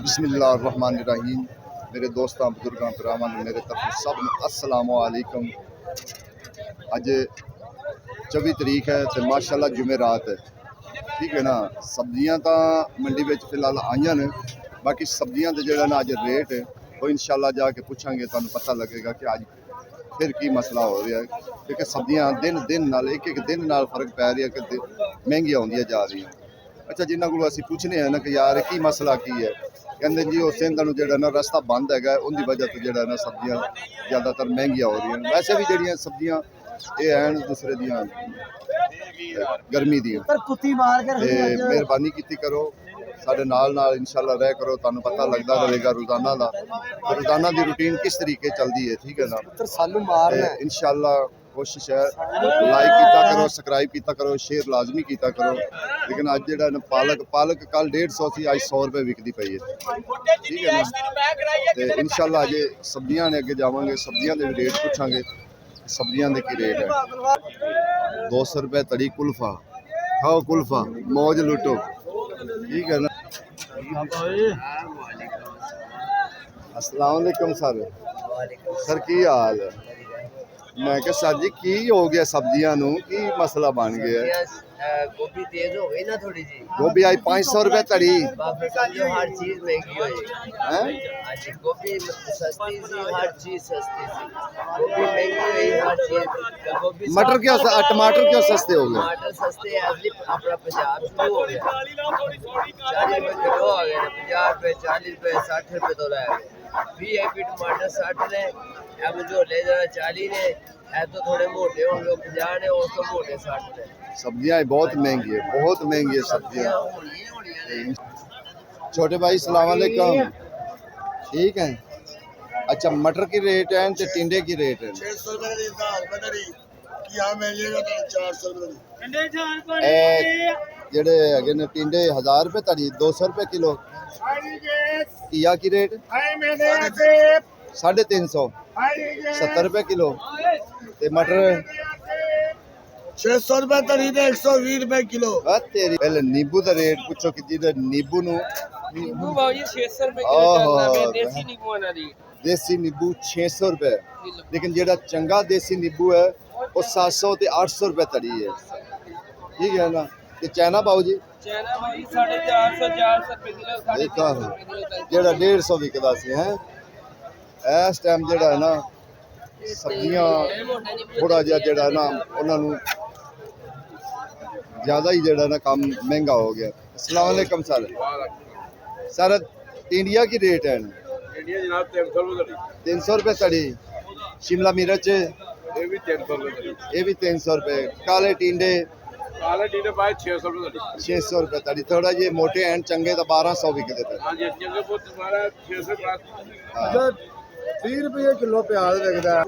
बिस्मिल्लाहिर्रहमानिर्रहीम। मेरे दोस्तों बुजुर्गों भरावां मेरे तरफ सब अस्सलाम वालेकुम। अज 24 तरीक है तो माशाल्लाह जुमेरात है, ठीक है ना। सब्जियां तो मंडी में फिलहाल आईयां ने, बाकी सब्जियां के जो ना अज रेट है वो इंशाल्लाह जाके पूछांगे, तो पता लगेगा कि अज फिर की मसला हो रहा है, क्योंकि सब्जियां दिन दिन नाल एक एक दिन नाल फर्क पै रहा है कि महंगियां होंदियां जा रही हैं। अच्छा, जिन्हों को असीं पूछने हैं ना कि यार की मसला की है, कहते जी वो सिंध जो ना रस्ता बंद है, उनकी वजह तो जो ना सब्जियां ज़्यादातर महंगियां हो रही हैं। वैसे भी जड़ियाँ सब्जियां ये हैं दूसरे दियां गर्मी दी, मेहरबानी की करो साढ़े नाल इंशाल्लाह रह करो, तुहानू पता लगता रहेगा रोजाना की रूटीन किस तरीके चलती है, ठीक है ना। इंशाल्लाह कोशिश है लाइक किया करो, सबसक्राइब किया करो, शेयर लाजमी किया करो। लेकिन अज जो पालक कल 150 सी, अज 100 रुपये विकती पई है, ठीक है ना। तो इंशाल्लाह अजे सब्जियां ने अगे जावांगे, सब्जियां के रेट पूछांगे, सब्जियां के की रेट है। 200 रुपये तड़ी कुल्फा, खाओ कुल्फा मौज लुटो, ठीक है ना। अस्सलाम वालेकुम सर की हाल है? मैं क्या सर जी की हो गया सब्जियां नू, की मसला बन गया? गोभी तेज हो गई ना थोड़ी जी। गोभी आई 500 रुपए तड़ी, हर चीज महंगी हो गई। गोभी सस्ती सी, हर चीज सस्ती सी। गोभी महंगी हुई, हर चीज। गोभी मटर क्यों टमाटर क्यों सस्ते हो गए? टमाटर सस्ते अपना पंजाब शुरू हो गया, 40 रुपए किलो आ गए, 50 रुपए 40 रुपए 60 रुपए तो रह गए। VIP टमाटर 60 ने, मझोले जरा 40 ने, तो थोड़े मोटे होंगे 50 ने, उस तो मोटे 60 ने। सब्जियां बहुत महंगी है, बहुत महंगी है सब्जियां। छोटे भाई सलाम वालेकुम, ठीक है। अच्छा, मटर की रेट है तो टिंडे की रेट है? 600 रुपए जेडे है ने टिंडे 1000 रुपए तड़ी, 200 रुपए किलो। घिया की रेट 350, 70 रुपए किलो। ते मटर 600 रुपए तरी दे 120 रुपए किलो। तेरी पहले नींबू का रेट पूछो कि जी नींबू नु 600 रुपए किलो चलना है, देसी नींबू वाला रेट। देसी नींबू 600 रुपए, लेकिन जेड़ा चंगा देसी नींबू है वो 700 ते 800 रुपए तड़ी है, ठीक है ना। ते चाइना बाबू जी चाइना भाई 450 रुपए किलो, देखा जेड़ा 150 विकदा सी है। इस टाइम जेड़ा है ना सब्जियां थोड़ा जिहा जेड़ा ना उन्होंने ज़्यादा ही जेड़ा ना काम महंगा हो गया। अस्सलाम वालेकुम सर इंडिया की रेट है? इंडिया जनाब 300 रुपए तड़ी। शिमला मिर्च ये भी 300 रुपए, ये भी 300 रुपए। काले टींडे काला टीडे पाए 600 रुपए। 600 रुपए तड़ी। थोड़ा ये मोटे हैं चंगे तो 1200 बिकते थे। हाँ जी, चंगे को तुम्हारा 600 हाँ। 30 रुपए किलो प्याज लगता है।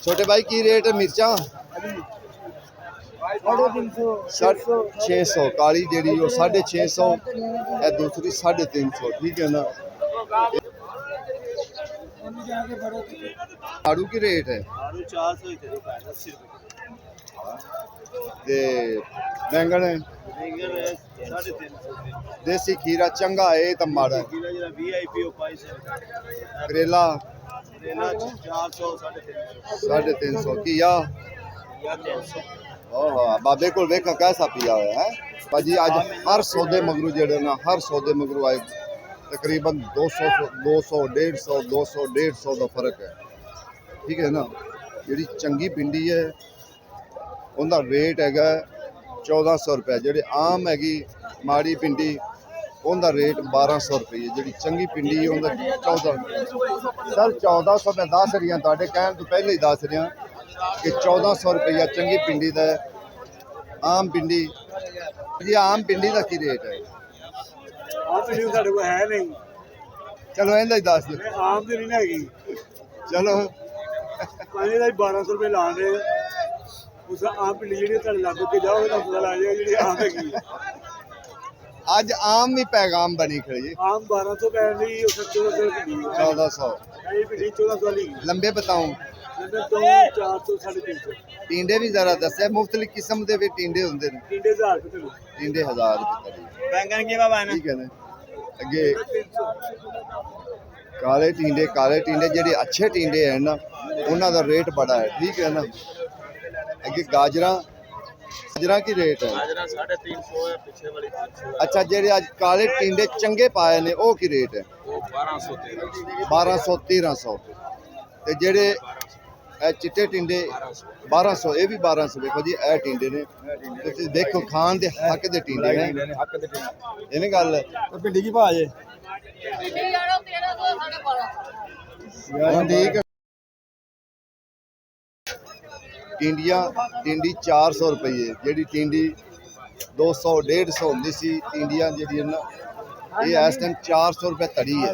छोटे भाई की रेट है मिर्चा? 600 काली जेड़ी वो 650, दूसरी 350, ठीक है ना। आड़ू की रेट है? बैंगन देसी खीरा चंगा है तो माड़ा है। करेला 350, घिया बाबे को वेखा कैसा पिया हुआ है भाजी। अज हर सौदे मगरू जेड़े ना, हर सौदे मगरू आए तकरीबन 200 150 200 150 का फर्क है, ठीक है ना। जी चंगी भिंडी है उनका रेट है 1400 रुपये। जी आम हैगी माड़ी भिंडी उनका रेट 1200 रुपये। जी चंगी भिंडी है उनका 1400 सर 1400 मैं दस रही हूँ, कहने तो पहले ही दस रहा कि 1400 रुपया चंगी भिंडी का। आम भिंडी जी आम भिंडी का की रेट है? चलो इन्हें दस दो। आम तो नहीं हैगी, चलो 1200 रुपए ला रहे उस आम पिंडी जी लग के जाओ तो पता लग जाएगा जी आम हैगी। अज आम भी पैगाम बनी खड़ी। आम 1200 पै रही 1400 1400 वाली लंबे बताऊं 400 350। टिंडे भी जरा दस्या मुख्तलिफ किस्म के टिंडे होंगे ने। टिंडे 1000 रुपए। टिंडे 1000 रुपए तड़ी। बैंगन के बाबा ठीक है ना। ਅੱਗੇ ਕਾਲੇ ਟੀਂਡੇ ਜਿਹੜੇ ਅੱਛੇ ਟੀਂਡੇ ਹੈ ਨਾ ਉਹਨਾਂ ਦਾ ਰੇਟ ਬੜਾ ਹੈ, ਠੀਕ ਹੈ ਨਾ। ਅੱਗੇ ਗਾਜਰਾਂ ਕੀ ਰੇਟ ਹੈ? गाजरा 350 है, पीछे वाली 300 ਅੱਛਾ, ਜਿਹੜੇ ਅੱਜ ਕਾਲੇ ਟੀਂਡੇ ਚੰਗੇ ਪਾਏ ਨੇ ਉਹ ਕੀ ਰੇਟ ਹੈ? वो 1200 1200 1300। ਤੇ ਜਿਹੜੇ ਇਹ ਚਿੱਟੇ ਟਿੰਡੇ 1200, ਇਹ ਵੀ 1200। ਵੇਖੋ ਜੀ ਇਹ ਟਿੰਡੇ ਨੇ, ਤੁਸੀਂ ਦੇਖੋ ਖਾਣ ਦੇ ਹੱਕ ਦੇ ਟਿੰਡੇ ਨੇ, ਇਹਨੇ ਗੱਲ ਭਿੰਡੀ ਕੀ ਭਾਅ ਜੇ? ਹੁਣ ਠੀਕ ਹੈ। ਟਿੰਡੀ 400 ਰੁਪਏ, ਜਿਹੜੀ ਟਿੰਡੀ 200 150 ਹੁੰਦੀ ਸੀ ਟਿੰਡੀਆਂ ਜਿਹੜੀਆਂ ਨਾ, ਇਹ ਇਸ ਟਾਈਮ 400 ਰੁਪਏ ਧੜੀ ਹੈ,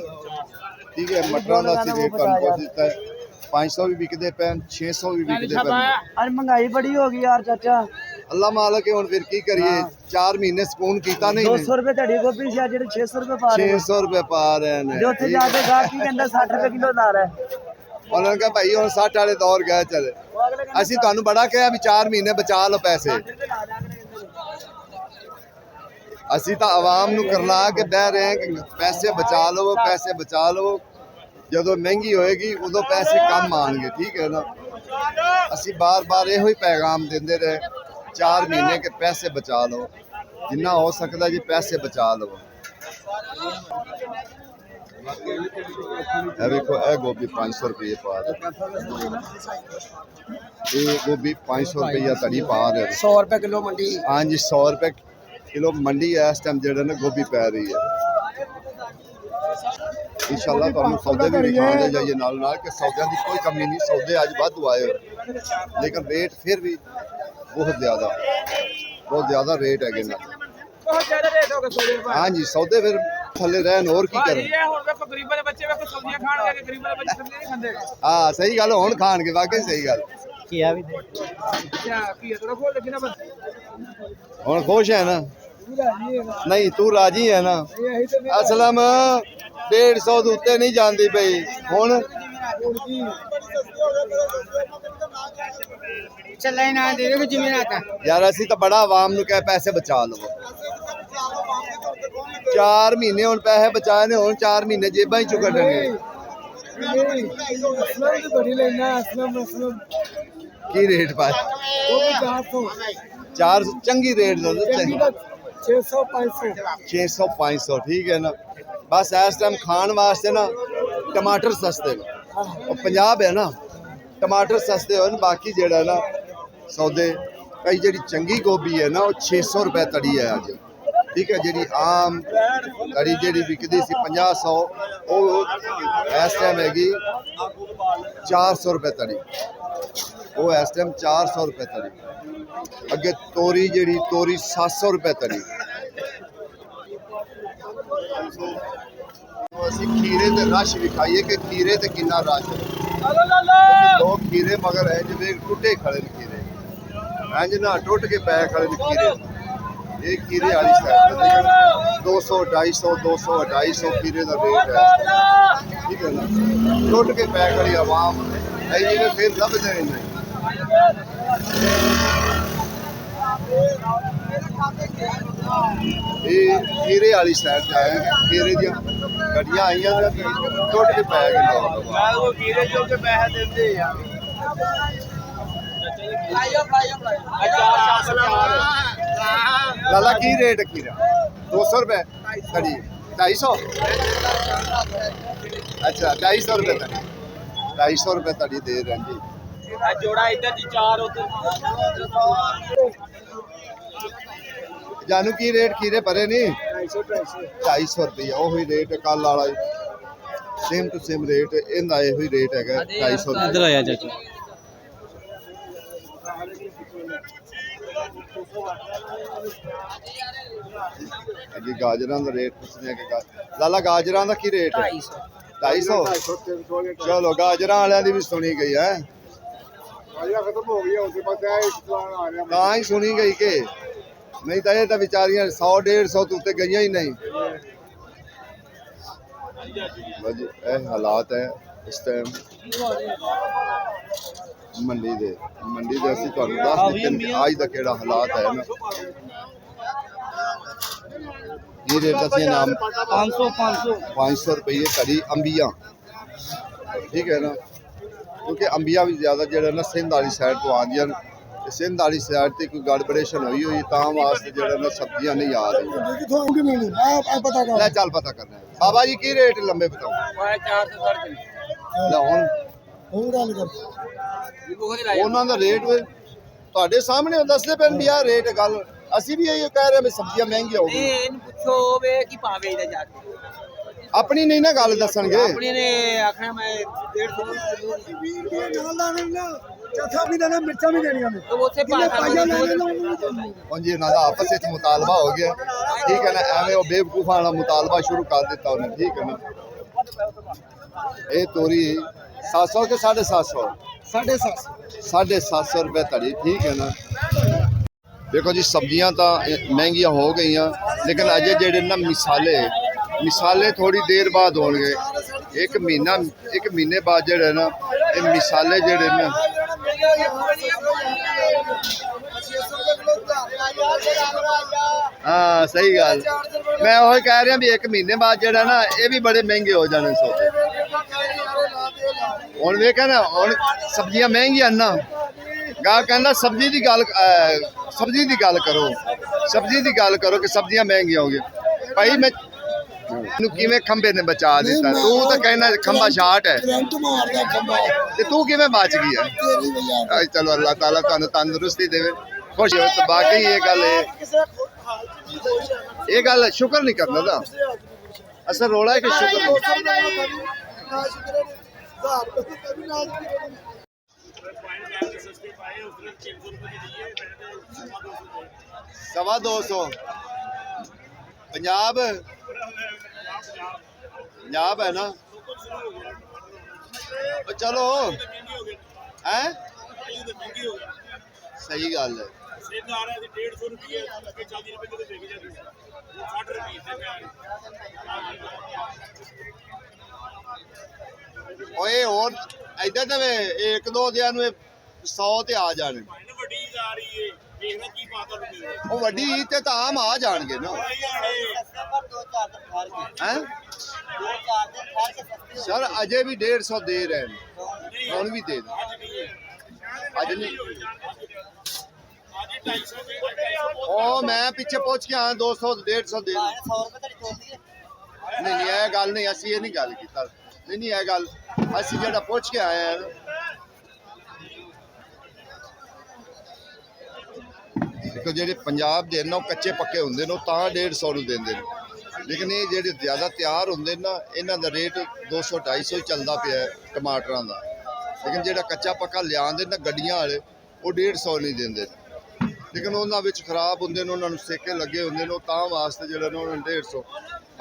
ਠੀਕ ਹੈ। ਮਟਰਾਂ ਦਾ ਅਸੀਂ ਰੇਟ ਤੁਹਾਨੂੰ ਪੁੱਛ ਦਿੱਤਾ ਹੈ, 500 ਵੀ ਵਿਕਦੇ ਪਏ, 600 ਵੀ ਵਿਕਦੇ ਪਏ। ਅੱਜ ਮਹਿੰਗਾਈ ਬੜੀ ਹੋ ਗਈ ਯਾਰ ਚਾਚਾ। ਅੱਲਾ ਮਾਲਕ ਹੈ, ਹੁਣ ਫਿਰ ਕੀ ਕਰੀਏ, 4 ਮਹੀਨੇ ਸਕੂਨ ਕੀਤਾ ਨਹੀਂ 200 ਰੁਪਏ ਧੜੀ ਗੋਭੀ ਸੀ, ਜਿਹੜੇ 600 ਰੁਪਏ ਪਾ ਰਹੇ 600 ਰੁਪਏ ਪਾ ਰਹੇ ਨੇ। ਜੇ ਉੱਥੇ ਜਾ ਕੇ ਗਾਹ ਕੀ ਕਹਿੰਦਾ 60 ਰੁਪਏ ਕਿਲੋ ਲਾ ਰਿਹਾ। ਉਹਨਾਂ ਨੇ ਕਿਹਾ ਭਾਈ ਹੁਣ 60 ਵਾਲੇ ਦੌਰ ਗਏ ਚਲੇ, ਅਸੀਂ ਤੁਹਾਨੂੰ ਬੜਾ ਕਿਹਾ ਵੀ 4 ਮਹੀਨੇ ਬਚਾ ਲਓ ਪੈਸੇ। ਅਸੀਂ ਤਾਂ ਆਵਾਮ ਨੂੰ ਕਰਲਾ ਕੇ ਬਹਿ ਰਹੇ ਹਾਂ ਕਿ ਪੈਸੇ ਬਚਾ ਲਵੋ, ਪੈਸੇ ਬਚਾ ਲਵੋ। ਜਦੋਂ ਮਹਿੰਗੀ ਹੋਏਗੀ ਉਦੋਂ ਪੈਸੇ ਕੰਮ ਆਣਗੇ, ਠੀਕ ਹੈ ਨਾ। ਅਸੀਂ ਬਾਰ-ਬਾਰ ਇਹੋ ਹੀ ਪੈਗਾਮ ਦਿੰਦੇ ਰਹੇ, 4 ਮਹੀਨੇ ਕੇ ਪੈਸੇ ਬਚਾ ਲਓ, ਜਿੰਨਾ ਹੋ ਸਕਦਾ ਜੀ ਪੈਸੇ ਬਚਾ ਲਵੋ। ਇਹ ਵੇਖੋ, ਇਹ ਗੋਭੀ 500 ਰੁਪਏ ਪਾ ਰਹੇ, ਇਹ ਗੋਭੀ 500 ਰੁਪਏ ਧੜੀ ਪਾ ਰਹੇ। 100 ਰੁਪਏ ਕਿਲੋ ਮੰਡੀ। ਹਾਂਜੀ 100 ਰੁਪਏ ਕਿਲੋ ਮੰਡੀ ਹੈ ਇਸ ਟਾਈਮ ਜਿਹੜਾ ਨਾ ਗੋਭੀ ਪੈ ਰਹੀ ਹੈ। इंशाल्लाह ਤੁਹਾਨੂੰ ਸੌਦੇ ਵੀ ਦਿਖਾਉਂਦੇ ਜਾਈਏ ਨਾਲ ਨਾਲ ਕਿ ਸੌਦਿਆਂ ਦੀ ਕੋਈ ਕਮੀ ਨਹੀਂ। ਸੌਦੇ ਅੱਜ ਵਾਧੂ ਆਏ ਹੋਏ, ਲੇਕਿਨ ਰੇਟ ਫਿਰ ਵੀ ਬਹੁਤ ਜ਼ਿਆਦਾ ਰੇਟ ਹੈਗੇ ਨਾ। ਬਹੁਤ ਜ਼ਿਆਦਾ ਰੇਟ ਹੋ ਗਿਆ ਸੋਡੇ ਦਾ। ਹਾਂਜੀ ਸੌਦੇ ਫਿਰ ਥੱਲੇ ਰਹਿਣ, ਹੋਰ ਕੀ ਕਰਨ। ਇਹ ਹੁਣ ਵੇਖੋ ਗਰੀਬਾਂ ਦੇ ਬੱਚੇ ਵੇਖੋ ਸਬਜ਼ੀਆਂ ਖਾਣਗੇ ਕਿ ਗਰੀਬਾਂ ਦੇ ਬੱਚੇ ਸਬਜ਼ੀਆਂ ਨਹੀਂ ਖਾਂਦੇ। ਹਾਂ ਸਹੀ ਗੱਲ, ਹੁਣ ਖਾਣਗੇ, ਵਾਕਈ ਸਹੀ ਗੱਲ। ਕੀਆ ਵੀ ਦੇ ਅੱਛਾ, ਕੀਆ ਥੋੜਾ ਖੋਲ ਲੱਗੀ ਨਾ ਬਸ। ਹੁਣ ਖੁਸ਼ ਹੈ ਨਾ? ਨਹੀਂ ਤੂੰ ਰਾਜੀ ਹੈ ਨਾ? ਅਸਲਮ 150 ਦੇ ਉੱਤੇ ਨਹੀਂ ਜਾਂਦੀ ਪਈ ਹੁਣ। ਚੱਲੇ ਨਾ ਦੇ ਦੇ ਜ਼ਮੀਨ ਆਤਾ ਯਾਰ ਅਸੀਂ ਤਾਂ ਬੜਾ ਆਵਾਮ ਨੂੰ ਕਹੇ ਪੈਸੇ ਬਚਾ ਲਵੋ। 4 ਮਹੀਨੇ ਹੁਣ ਪੈਸੇ ਬਚਾਏ ਨੇ, ਹੁਣ 4 ਮਹੀਨੇ ਜੇਬਾਂ ਹੀ ਚੁੱਕ ਕੱਢਣਗੇ। ਬੜੀ ਲੈਣਾ ਅਸਲਮ ਕੀ ਰੇਟ ਪਾਇਆ? ਉਹ ਵੀ 400 400 ਚੰਗੀ ਰੇਟ ਦਾ 600 500 600 500 ਠੀਕ ਹੈ ਨਾ। ਬਸ ਇਸ ਟਾਈਮ ਖਾਣ ਵਾਸਤੇ ਨਾ ਟਮਾਟਰ ਸਸਤੇ ਨੇ, ਉਹ ਪੰਜਾਬ ਹੈ ਨਾ, ਟਮਾਟਰ ਸਸਤੇ ਹੋਣ। ਬਾਕੀ ਜਿਹੜਾ ਨਾ ਸੌਦੇ ਕਈ ਜਿਹੜੀ ਚੰਗੀ ਗੋਭੀ ਹੈ ਨਾ ਉਹ 600 ਰੁਪਏ ਤੜੀ ਹੈ ਅੱਜ, ਠੀਕ ਹੈ। ਜਿਹੜੀ ਆਮ ਤੜੀ ਜਿਹੜੀ ਵਿਕਦੀ ਸੀ 50-100, ਉਹ ਇਸ ਟਾਈਮ ਹੈਗੀ 400 ਰੁਪਏ ਤੜੀ, ਉਹ ਇਸ ਟਾਈਮ 400 ਰੁਪਏ ਤੜੀ। ਅੱਗੇ ਤੋਰੀ 700 ਰੁਪਏ ਤੜੀ। ਅਸੀਂ ਖੀਰੇ ਤੇ ਰਸ਼ ਵਿਖਾਈਏ ਕਿ ਖੀਰੇ ਤੇ ਕਿੰਨਾ ਰਸ਼ ਹੈ। ਦੋ ਖੀਰੇ ਮਗਰ ਹੈ ਜਿਵੇਂ ਟੁੱਟੇ ਖੜੇ ਨੇ ਖੀਰੇ, ਇੰਜ ਨਾ ਟੁੱਟ ਕੇ ਪੈ ਖੜੇ ਨੇ ਖੀਰੇ। ਇਹ ਖੀਰੇ ਵਾਲੀ ਸਾਈਡ 200 250 200 250 ਖੀਰੇ ਦਾ ਰੇਟ ਹੈ, ਠੀਕ ਹੈ ਨਾ। ਟੁੱਟ ਕੇ ਪੈ ਖੜੀ ਆਵਾਮ ਹੈ ਜਿਵੇਂ ਫਿਰ ਲੱਭਦੇ ਨਹੀਂ। ਇਹ ਖੀਰੇ ਵਾਲੀ ਸਾਈਡ ਤੇ ਆਏ, ਖੀਰੇ ਦੀਆਂ ਗੱਡੀਆਂ ਆਈਆਂ ਤੇ ਟੁੱਟ ਕੇ ਪੈ ਗਏ ਲੋਕ। ਉਹ ਕੀਰੇ ਜੋ ਕੇ ਪੈਸੇ ਦਿੰਦੇ ਆ। ਲਾਲਾ ਕੀ ਰੇਟ ਖੀਰਾ? 200 ਰੁਪਏ ਤੜੀ, 250। ਅੱਛਾ 250 ਰੁਪਏ ਤੜੀ, 250 ਰੁਪਏ ਤੜੀ ਦੇ ਰਹੇ ਜੀ। ਜੋੜਾ ਇੱਧਰ ਜੀ 4 ਉਧਰ। ਜਾਨੂ ਕੀ ਰੇਟ ਖੀਰੇ ਭਰੇ ਨਹੀਂ? 250 ਰੁਪਏ ਉਹੀ ਰੇਟ ਕੱਲ ਵਾਲਾ, ਸੇਮ ਟੂ ਸੇਮ ਰੇਟ ਇਹਦਾ, ਇਹੋ ਹੀ ਰੇਟ ਹੈਗਾ 250 ਰੁਪਏ। ਇੱਧਰ ਆਇਆ ਚਾਚਾ। ਅੱਗੇ ਗਾਜਰਾਂ ਦਾ ਰੇਟ ਪੁੱਛਦੇ ਕਿ ਲਾਲਾ ਗਾਜਰਾਂ ਦਾ ਕੀ ਰੇਟ ਹੈ? 250। ਚਲੋ ਗਾਜਰਾਂ ਵਾਲਿਆਂ ਦੀ ਵੀ ਸੁਣੀ ਗਈ ਹੈ, ਖਤਮ ਹੋ ਗਈ ਉਸੇ ਪਾਸੇ ਆ ਇਸਲਾਮ ਆ ਰਿਹਾ। ਤਾਂ ਹੀ ਸੁਣੀ ਗਈ ਕਿ ਨਹੀਂ ਤਾਂ ਇਹ ਤਾਂ ਵਿਚਾਰੀਆਂ 100-150 ਤੋਂ ਉੱਤੇ ਗਈਆਂ ਹੀ ਨਹੀਂ। ਜੀ ਇਹ ਹਾਲਾਤ ਹੈ ਇਸ ਟਾਈਮ ਮੰਡੀ ਦੇ ਅਸੀਂ ਤੁਹਾਨੂੰ ਦੱਸ ਦਿੱਤੇ ਕਿ ਅੱਜ ਦਾ ਕਿਹੜਾ ਹਾਲਾਤ ਹੈ ਨਾ। ये रेट दसिए नाम 500 रुपये कड़ी अंबिया, ठीक है ना, क्योंकि अंबिया भी ज़्यादा जो ना सिंध वाली साइड तो आदियां, सिंध वाली साइड से कोई गड़बड़ेशन हुई तां वास्ते जो ना सब्जियां नहीं आ रही। ले चल पता करना है बाबा जी की रेट लंबे बताओ। ਉਹਨਾਂ ਦਾ ਰੇਟ ਤੁਹਾਡੇ ਸਾਹਮਣੇ ਦੱਸਦੇ ਪੈਣ ਵੀ ਆ ਰੇਟ ਗੱਲ ਅਸੀਂ ਵੀ ਇਹੀ ਕਹਿ ਰਹੇ ਵੀ ਸਬਜ਼ੀਆਂ ਮਹਿੰਗੀਆਂ ਹੋ ਗਈਆਂ। ਇਹਨੂੰ ਪੁੱਛੋ ਵੇ ਕੀ ਭਾਵੇਂ ਇਹਦਾ ਜਾ ਕੇ ਆਪਣੀ ਨਹੀਂ ਨਾ ਗੱਲ ਦੱਸਣਗੇ। ਆਪਣੀ ਨੇ ਆਖਣਾ ਮੈਂ 150 ਚੌਥਾ ਵੀ ਦੇਣਾ ਮਿਰਚਾਂ ਵੀ ਦੇਣੀਆਂ ਨੇ तो ਉੱਥੇ ਭਾਸ਼ਾ ਹੁਣ ਜੀ ਇਹਨਾਂ ਦਾ ਆਪਸ ਵਿੱਚ ਮੁਤਾਲਬਾ ਹੋ ਗਿਆ, ਠੀਕ ਹੈ ਨਾ, ਐਵੇਂ ਉਹ ਬੇਵਕੂਫਾਂ ਵਾਲਾ ਮੁਤਾਲਬਾ ਸ਼ੁਰੂ ਕਰ ਦਿੱਤਾ ਉਹਨੇ, ਠੀਕ ਹੈ ਨਾ। ਇਹ ਤੋਰੀ 700 के 750? 750 रुपये तड़ी, ठीक है ना। देखो जी सब्जियां तो महंगियां हो गई, लेकिन अजे जेडे ना मिसाले थोड़ी देर बाद होंगे, एक महीने बाद जेडे ना ये मिसाले जेडे ना हाँ सही गल, मैं वही कह रहा भी एक महीने बाद जेडा ना ये भी बड़े महंगे हो जाने सौदे। ਹੁਣ ਵੇਖਿਆ ਨਾ ਹੁਣ ਸਬਜ਼ੀਆਂ ਮਹਿੰਗੀਆਂ ਨਾ, ਗਾਹ ਕਹਿੰਦਾ ਸਬਜ਼ੀ ਦੀ ਗੱਲ ਕਰੋ ਕਿ ਸਬਜ਼ੀਆਂ ਮਹਿੰਗੀਆਂ ਹੋ ਗਈਆਂ। ਭਾਈ ਮੈਂ ਨੂੰ ਕਿਵੇਂ ਖੰਬੇ ਨੇ ਬਚਾ ਦਿੱਤਾ, ਤੂੰ ਤਾਂ ਕਹਿਣਾ ਖੰਬਾ ਸ਼ਾਰਟ ਹੈ ਤੇ ਤੂੰ ਕਿਵੇਂ ਬਚ ਗਈ ਹੈ। ਚਲੋ ਅੱਲਾਹ ਤਾਲਾ ਤੁਹਾਨੂੰ ਤੰਦਰੁਸਤੀ ਦੇਵੇ, ਖੁਸ਼ ਹੋ। ਤਾਂ ਬਾਕੀ ਇਹ ਗੱਲ ਸ਼ੁਕਰ ਨਹੀਂ ਕਰਨਾ ਦਾ ਅਸਲ ਰੋਲਾ ਹੈ ਕਿ ਸ਼ੁਕਰ $250 पंजाब है ना, चलो है सही गल है। ओए और इधर तो एक दो दिन 100 ते आ जाने, ਉਹ ਵੱਡੀ ਈਦ ਤੇ ਤਾਂ ਆਮ ਆ ਜਾਣਗੇ ਨਾ ਹੈ ਸਰ। ਅਜੇ ਵੀ 150 ਦੇ ਰਹੇ ਨੇ, ਹੁਣ ਵੀ ਦੇ ਦੋ ਅੱਜ ਨਹੀਂ। ਉਹ ਮੈਂ ਪਿੱਛੇ ਪੁੱਛ ਕੇ ਆਇਆ 200 150 ਦੇ ਨਹੀਂ ਇਹ ਗੱਲ ਨਹੀਂ, ਅਸੀਂ ਇਹ ਨਹੀਂ ਗੱਲ ਕੀਤੀ, नहीं है गल, असं जो पुछ के आए हैं। देखो जो पंजाब के ना कच्चे पक्के होंगे ना तो 150 ਨੂੰ देंगे, लेकिन ये जो ज़्यादा तैयार होंगे ना इन्हों का रेट 200-250 ही चलता पाया टमाटरों का, लेकिन जो कच्चा पक्का लिया ना गड्डियां वाले वो 150 नहीं देंगे, लेकिन उन्होंने खराब होंगे उन्होंने सेके लगे होंगे तो वास्ते जो 150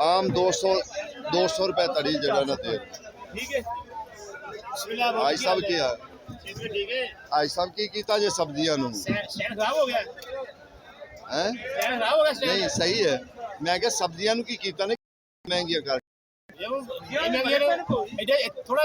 आम 200 रुपए तड़ी जो ना दे। भाई साहब क्या भाई साहब की कीता जे सब्जियां नहीं सही है, मैं क्या सब्जियां की कीता ने महंगियां कर थोड़ा